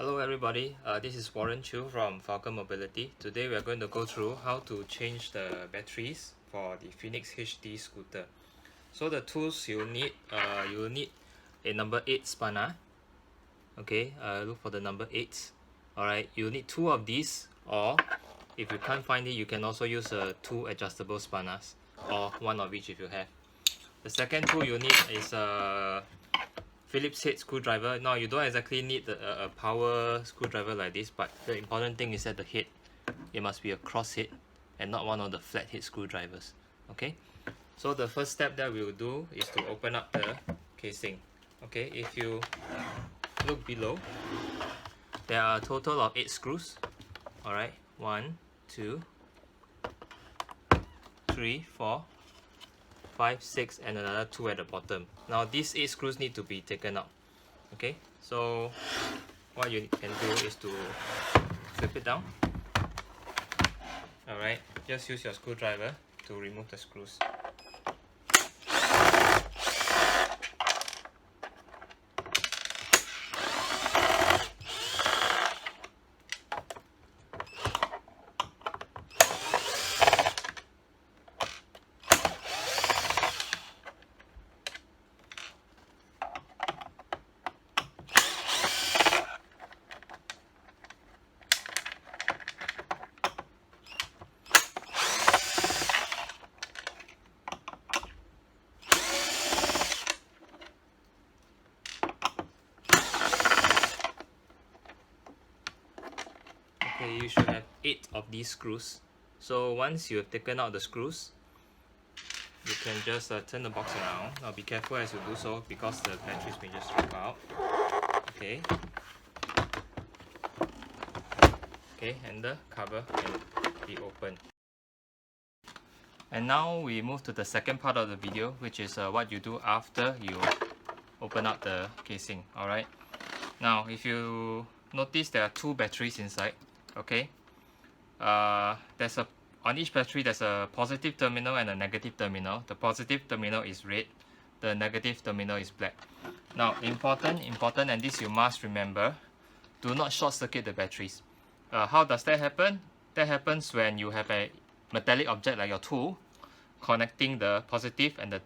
Hello everybody, this is Warren Chu from Falcon Mobility. Today we are going to go through how to change the batteries for the Phoenix HD scooter. So the tools you will need a number 8 spanner. Okay, look for the number 8. Alright, you'll need 2 of these, or if you can't find it, you can also use 2 adjustable spanners, or 1 of each if you have. The second tool you need is a Phillips head screwdriver. Now you don't exactly need a power screwdriver like this, but the important thing is that the head, it must be a cross head and not one of the flat head screwdrivers. Okay, so the first step that we will do is to open up the casing. Okay, if you look below, there are a total of 8 screws. Alright, 1, 2, 3, 4, 5, 6, and another 2 at the bottom. Now these 8 screws need to be taken out. Okay, so what you can do is to flip it down. Alright, just use your screwdriver to remove the screws. Okay, you should have 8 of these screws. So once you have taken out the screws, you can just turn the box around. Now be careful as you do so, because the batteries may just drop out. Okay. Okay, and the cover can be opened. And now we move to the second part of the video, which is what you do after you open up the casing. Alright. Now if you notice, there are 2 batteries inside. Okay. On each battery there's a positive terminal and a negative terminal. The positive terminal is red, the negative terminal is black. Now important, and this you must remember, do not short circuit the batteries. How does that happen? That happens when you have a metallic object like your tool connecting the positive and the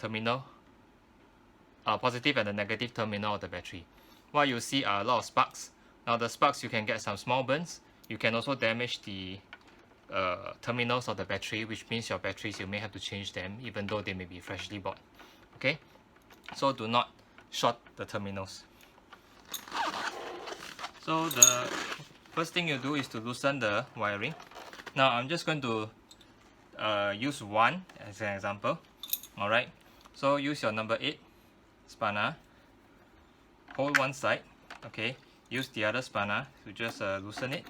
negative terminal of the battery. What you see are a lot of sparks. Now the sparks, you can get some small burns. You can also damage the terminals of the battery, which means your batteries, you may have to change them even though they may be freshly bought. Okay, so do not short the terminals. So the first thing you do is to loosen the wiring. Now I'm just going to use 1 as an example. Alright, so use your number 8 spanner, hold one side. Okay, use the other spanner to just loosen it.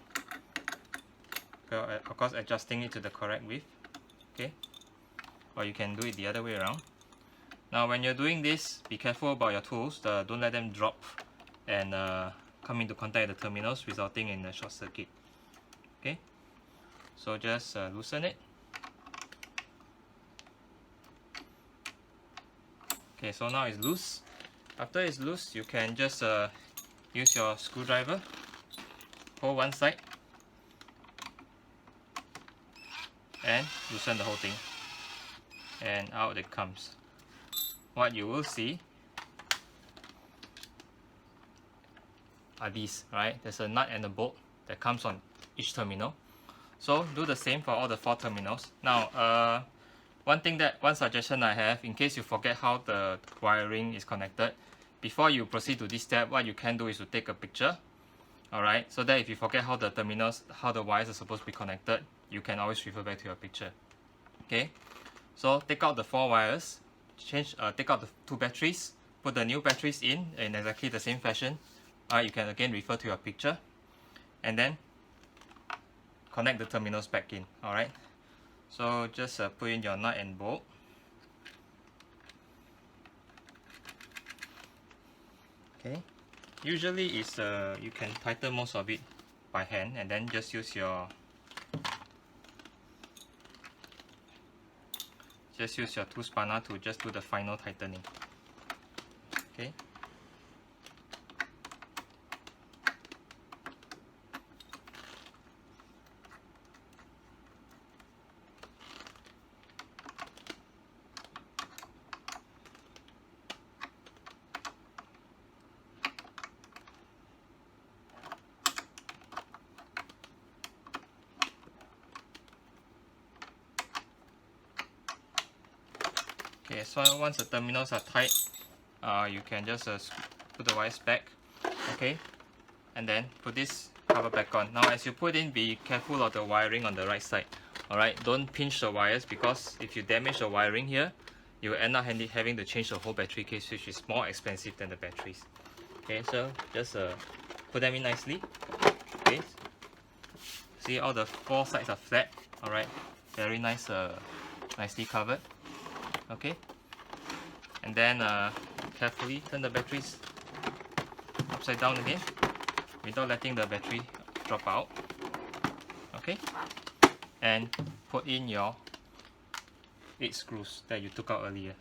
Of course, adjusting it to the correct width. Okay, or you can do it the other way around. Now when you're doing this, be careful about your tools. Don't let them drop and come into contact with the terminals, resulting in a short circuit. Okay, so just loosen it. Okay, so now it's loose. After it's loose, you can just use your screwdriver, hold one side, and loosen the whole thing, and out it comes. What you will see are these, right? There's a nut and a bolt that comes on each terminal. So do the same for all the 4 terminals. Now one suggestion I have, in case you forget how the wiring is connected, before you proceed to this step, what you can do is to take a picture. Alright, so that if you forget how the wires are supposed to be connected, you can always refer back to your picture. Okay, so take out the 4 wires, take out the 2 batteries, put the new batteries in exactly the same fashion. You can again refer to your picture, and then connect the terminals back in. Alright, so just put in your nut and bolt. Okay, usually it's you can tighten most of it by hand, and then just use your 2 spanner to just do the final tightening. Okay, Okay, so once the terminals are tight, you can just put the wires back, okay, and then put this cover back on. Now as you put in, be careful of the wiring on the right side. Alright, don't pinch the wires, because if you damage the wiring here, you will end up having to change the whole battery case, which is more expensive than the batteries. Okay, so just put them in nicely. Okay, see all the 4 sides are flat. Alright, very nice, nicely covered. Okay, and then carefully turn the batteries upside down again without letting the battery drop out. Okay, and put in your 8 screws that you took out earlier.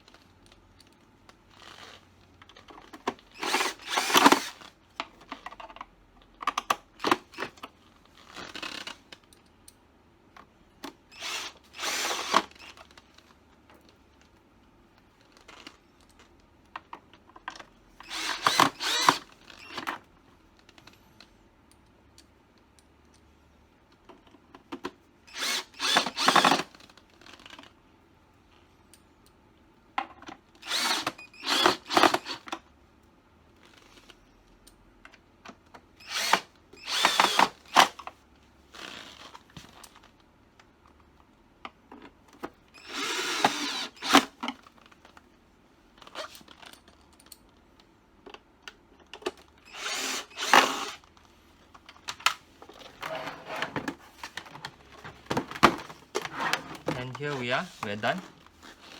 And here we are done.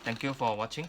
Thank you for watching.